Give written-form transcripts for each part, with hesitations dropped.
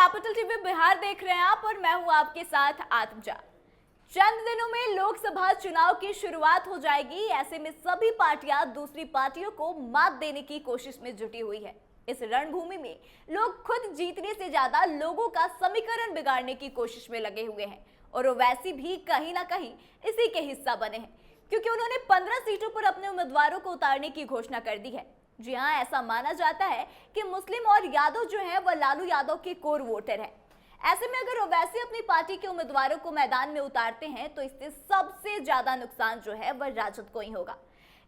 Capital TV Bihar देख रहे हैं आप और मैं हूं आपके साथ आत्मजा। चंद दिनों में लोकसभा चुनाव की शुरुआत हो जाएगी। ऐसे में सभी पार्टियां दूसरी पार्टियों को मात देने की कोशिश में जुटी हुई है। इस रणभूमि में लोग खुद जीतने से ज्यादा लोगों का समीकरण बिगाड़ने की कोशिश में लगे हुए हैं और ओवैसी भी कहीं ना कहीं इसी के हिस्सा बने हैं, क्योंकि उन्होंने 15 सीटों पर अपने उम्मीदवारों को उतारने की घोषणा कर दी है। जी हाँ, ऐसा माना जाता है कि मुस्लिम और यादव जो है वह लालू यादव के कोर वोटर है। ऐसे में अगर ओवैसी अपनी पार्टी के उम्मीदवारों को मैदान में उतारते हैं तो इससे सबसे ज्यादा नुकसान जो है वह राजद को ही होगा।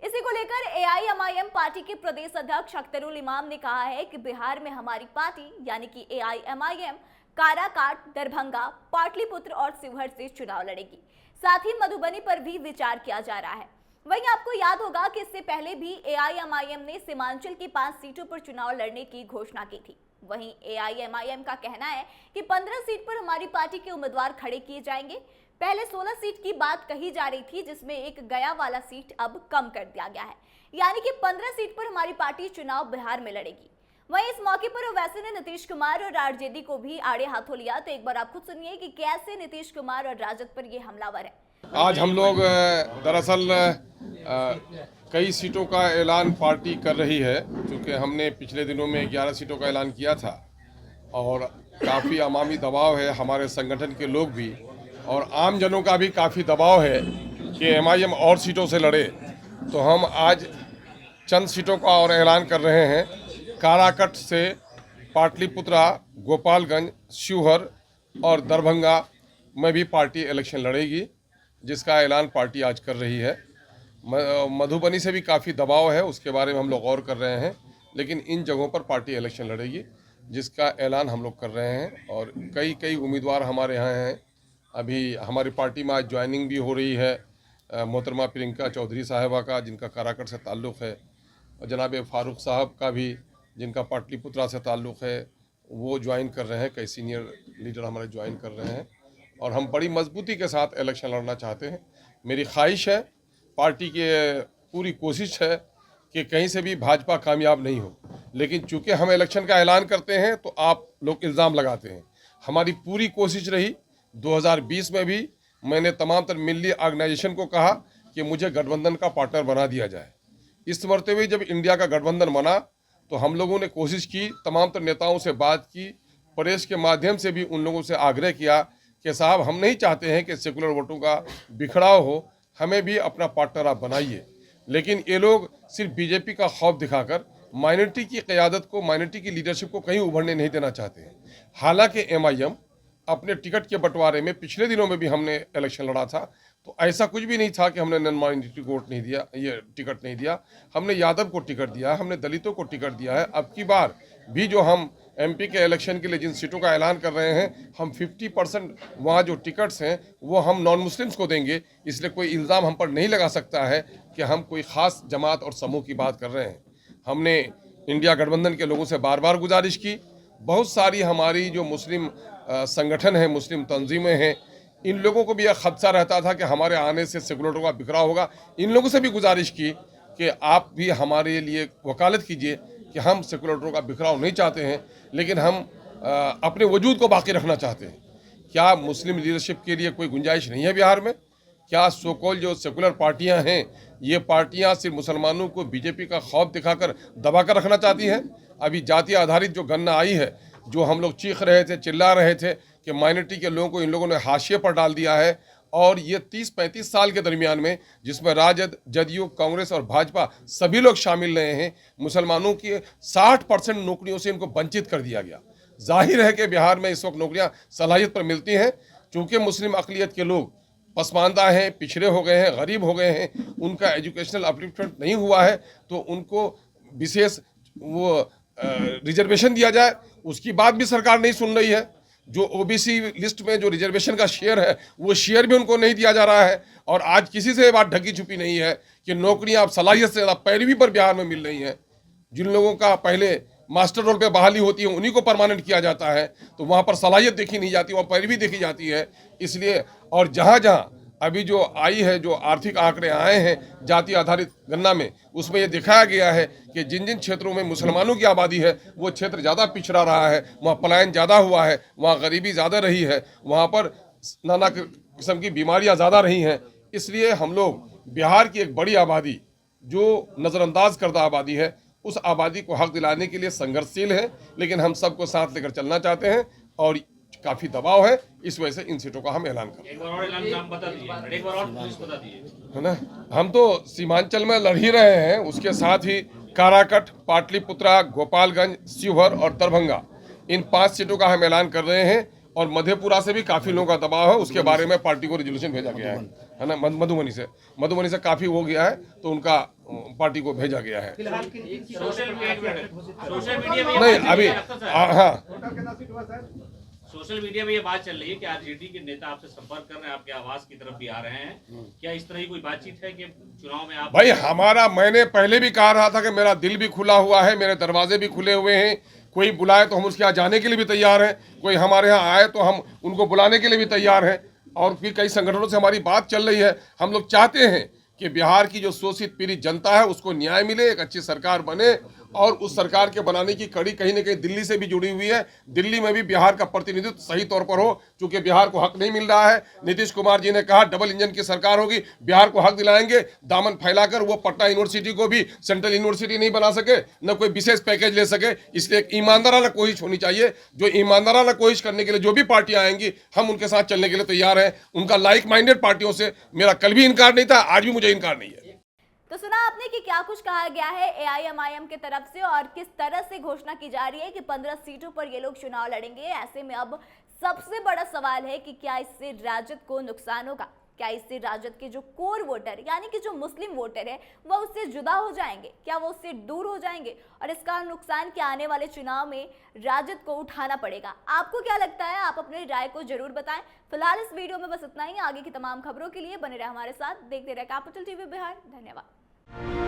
इसी को लेकर एआईएमआईएम पार्टी के प्रदेश अध्यक्ष अख्तरुल इमाम ने कहा है कि बिहार में हमारी पार्टी यानी कि एआईएमआईएम काराकाट, दरभंगा, पाटलिपुत्र और शिवहर से चुनाव लड़ेगी। साथ ही मधुबनी पर भी विचार किया जा रहा है। वहीं आपको याद होगा कि इससे पहले भी एआईएमआईएम ने सीमांचल की 5 सीटों पर चुनाव लड़ने की घोषणा की थी। वहीं एआईएमआईएम का कहना है कि 15 सीट पर हमारी पार्टी के उम्मीदवार खड़े किए जाएंगे। पहले 16 सीट की बात कही जा रही थी, जिसमें एक गया वाला सीट अब कम कर दिया गया है, यानी कि 15 सीट पर हमारी पार्टी चुनाव बिहार में लड़ेगी। वहीं इस मौके पर ओवैसी ने नीतीश कुमार और आरजेडी को भी आड़े हाथों लिया। तो एक बार आप खुद सुनिए कि कैसे नीतीश कुमार और राजद पर ये हमलावर है। आज हम लोग दरअसल कई सीटों का ऐलान पार्टी कर रही है, क्योंकि हमने पिछले दिनों में 11 सीटों का ऐलान किया था और काफ़ी अवामी दबाव है। हमारे संगठन के लोग भी और आम जनों का भी काफ़ी दबाव है कि एमआईएम और सीटों से लड़े। तो हम आज चंद सीटों का और ऐलान कर रहे हैं। काराकट से पाटलिपुत्रा, गोपालगंज, शिवहर और दरभंगा में भी पार्टी इलेक्शन लड़ेगी, जिसका ऐलान पार्टी आज कर रही है। मधुबनी से भी काफ़ी दबाव है, उसके बारे में हम लोग गौर कर रहे हैं, लेकिन इन जगहों पर पार्टी इलेक्शन लड़ेगी, जिसका ऐलान हम लोग कर रहे हैं। और कई उम्मीदवार हमारे यहाँ हैं। अभी हमारी पार्टी में आज ज्वाइनिंग भी हो रही है मोहतरमा प्रियंका चौधरी साहिबा का, जिनका काराकट से ताल्लुक़ है, और जनाब फारूक साहब का भी, जिनका पाटलिपुत्रा से ताल्लुक़ है, वो ज्वाइन कर रहे हैं। कई सीनियर लीडर हमारे ज्वाइन कर रहे हैं और हम बड़ी मजबूती के साथ इलेक्शन लड़ना चाहते हैं। मेरी ख्वाहिश है, पार्टी की पूरी कोशिश है कि कहीं से भी भाजपा कामयाब नहीं हो, लेकिन चूंकि हम इलेक्शन का ऐलान करते हैं तो आप लोग इल्ज़ाम लगाते हैं। हमारी पूरी कोशिश रही, 2020 में भी मैंने तमाम तर मिली ऑर्गेनाइजेशन को कहा कि मुझे गठबंधन का पार्टनर बना दिया जाए। इस मरते हुए जब इंडिया का गठबंधन बना तो हम लोगों ने कोशिश की, तमाम तर नेताओं से बात की, प्रेस के माध्यम से भी उन लोगों से आग्रह किया कि साहब, हम नहीं चाहते हैं कि सेकुलर वोटों का बिखराव हो, हमें भी अपना पार्टनर आप बनाइए। लेकिन ये लोग सिर्फ बीजेपी का खौफ दिखाकर माइनॉरिटी की क़यादत को, माइनॉरिटी की लीडरशिप को कहीं उभरने नहीं देना चाहते हैं। हालांकि एमआईएम अपने टिकट के बंटवारे में पिछले दिनों में भी हमने इलेक्शन लड़ा था, तो ऐसा कुछ भी नहीं था कि हमने नॉन माइनॉरिटी को वोट नहीं दिया, ये टिकट नहीं दिया। हमने यादव को टिकट दिया, हमने दलितों को टिकट दिया है। अब की बार भी जो हम एमपी के इलेक्शन के लिए जिन सीटों का ऐलान कर रहे हैं, हम 50% वहाँ जो टिकट्स हैं वो हम नॉन मुस्लिम्स को देंगे। इसलिए कोई इल्ज़ाम हम पर नहीं लगा सकता है कि हम कोई ख़ास जमात और समूह की बात कर रहे हैं। हमने इंडिया गठबंधन के लोगों से बार बार गुजारिश की। बहुत सारी हमारी जो मुस्लिम संगठन हैं, मुस्लिम तंजीमें हैं, इन लोगों को भी यह खदशा रहता था कि हमारे आने से सेकुलरों का बिखराव होगा। इन लोगों से भी गुजारिश की कि आप भी हमारे लिए वकालत कीजिए कि हम सेकुलरों का बिखराव नहीं चाहते हैं, लेकिन हम अपने वजूद को बाकी रखना चाहते हैं। क्या मुस्लिम लीडरशिप के लिए कोई गुंजाइश नहीं है बिहार में? क्या सोकॉल जो सेकुलर पार्टियां हैं, ये पार्टियां सिर्फ मुसलमानों को बीजेपी का खौफ दिखाकर दबा कर रखना चाहती हैं? अभी जाति आधारित जो गणना आई है, जो हम लोग चीख रहे थे, चिल्ला रहे थे कि माइनॉरिटी के लोगों को इन लोगों ने हाशिए पर डाल दिया है, और ये 30-35 साल के दरमियान में, जिसमें राजद, जदयू, कांग्रेस और भाजपा सभी लोग शामिल रहे हैं, मुसलमानों की 60% नौकरियों से इनको वंचित कर दिया गया। जाहिर है कि बिहार में इस वक्त नौकरियां सलाहियत पर मिलती हैं। चूँकि मुस्लिम अक़लियत के लोग पसमानदा हैं, पिछड़े हो गए हैं, गरीब हो गए हैं, उनका एजुकेशनल अपलिफ्टमेंट नहीं हुआ है, तो उनको विशेष वो रिजर्वेशन दिया जाए, उसकी बात भी सरकार नहीं सुन रही है। जो ओबीसी लिस्ट में जो रिजर्वेशन का शेयर है, वो शेयर भी उनको नहीं दिया जा रहा है। और आज किसी से ये बात ढकी छुपी नहीं है कि नौकरियां अब सलाहियत से ज़्यादा पैरवी पर बिहार में मिल रही हैं। जिन लोगों का पहले मास्टर रोल पे बहाली होती है, उन्हीं को परमानेंट किया जाता है, तो वहाँ पर सलाहियत देखी नहीं जाती, वहाँ पैरवी देखी जाती है। इसलिए और जहाँ जहाँ अभी जो आई है, जो आर्थिक आंकड़े आए हैं जाति आधारित गणना में, उसमें ये दिखाया गया है कि जिन जिन क्षेत्रों में मुसलमानों की आबादी है वो क्षेत्र ज़्यादा पिछड़ा रहा है, वहाँ पलायन ज़्यादा हुआ है, वहाँ गरीबी ज़्यादा रही है, वहाँ पर नाना किस्म की बीमारियाँ ज़्यादा रही हैं। इसलिए हम लोग बिहार की एक बड़ी आबादी जो नज़रअंदाज करदा आबादी है, उस आबादी को हक दिलाने के लिए संघर्षशील है, लेकिन हम सबको साथ लेकर चलना चाहते हैं और काफ़ी दबाव है, इस वजह से इन सीटों का हम ऐलान कर, एक बार और ऐलान नाम बता दीजिए, एक बार और पुलिस बता दीजिए, है ना। हम तो सीमांचल में लड़ ही रहे हैं, उसके साथ ही काराकट, पाटलिपुत्रा, गोपालगंज, शिवहर और दरभंगा, इन 5 सीटों का हम ऐलान कर रहे हैं। और मधेपुरा से भी काफ़ी लोगों का दबाव है, उसके बारे में पार्टी को रिजोल्यूशन भेजा गया है ना। मधुबनी से काफ़ी हो गया है, तो उनका पार्टी को भेजा गया है। सोशल मीडिया में नहीं अभी हाँ, सोशल मीडिया में ये बात चल रही है कि आरजेडी के नेता आपसे संपर्क कर रहे हैं, आपके आवास की तरफ भी आ रहे हैं, क्या इस तरह की कोई बातचीत है कि चुनाव में आप? भाई मैंने पहले भी कहा रहा था कि मेरा दिल भी खुला हुआ है, मेरे दरवाजे भी खुले हुए हैं, कोई बुलाए तो हम उसके यहाँ जाने के लिए भी तैयार हैं, कोई हमारे यहाँ आए तो हम उनको बुलाने के लिए भी तैयार हैं। और फिर कई संगठनों से हमारी बात चल रही है। हम लोग चाहते हैं कि बिहार की जो शोषित पीड़ित जनता है उसको न्याय मिले, एक अच्छी सरकार बने, और उस सरकार के बनाने की कड़ी कहीं न कहीं दिल्ली से भी जुड़ी हुई है। दिल्ली में भी बिहार का प्रतिनिधित्व सही तौर पर हो, क्योंकि बिहार को हक नहीं मिल रहा है। नीतीश कुमार जी ने कहा डबल इंजन की सरकार होगी, बिहार को हक दिलाएंगे। दामन फैलाकर वो पटना यूनिवर्सिटी को भी सेंट्रल यूनिवर्सिटी नहीं बना सके, न कोई विशेष पैकेज ले सके। इसलिए एक ईमानदाराना कोशिश होनी चाहिए। जो ईमानदाराना कोशिश करने के लिए जो भी पार्टियां आएंगी, हम उनके साथ चलने के लिए तैयार हैं। उनका लाइक माइंडेड पार्टियों से मेरा कल भी इनकार नहीं था, आज भी मुझे इनकार नहीं है। तो सुना आपने कि क्या कुछ कहा गया है एआईएमआईएम की तरफ से और किस तरह से घोषणा की जा रही है कि 15 सीटों पर ये लोग चुनाव लड़ेंगे। ऐसे में अब सबसे बड़ा सवाल है कि क्या इससे राजद को नुकसान होगा, क्या इससे राजद के जो कोर वोटर यानी कि जो मुस्लिम वोटर है वह उससे जुदा हो जाएंगे, क्या वो उससे दूर हो जाएंगे, और इसका नुकसान क्या आने वाले चुनाव में राजद को उठाना पड़ेगा। आपको क्या लगता है, आप अपनी राय को जरूर बताएं। फिलहाल इस वीडियो में बस इतना ही। आगे की तमाम खबरों के लिए बने रहे हमारे साथ, देखते रहे कैपिटल टीवी बिहार। धन्यवाद।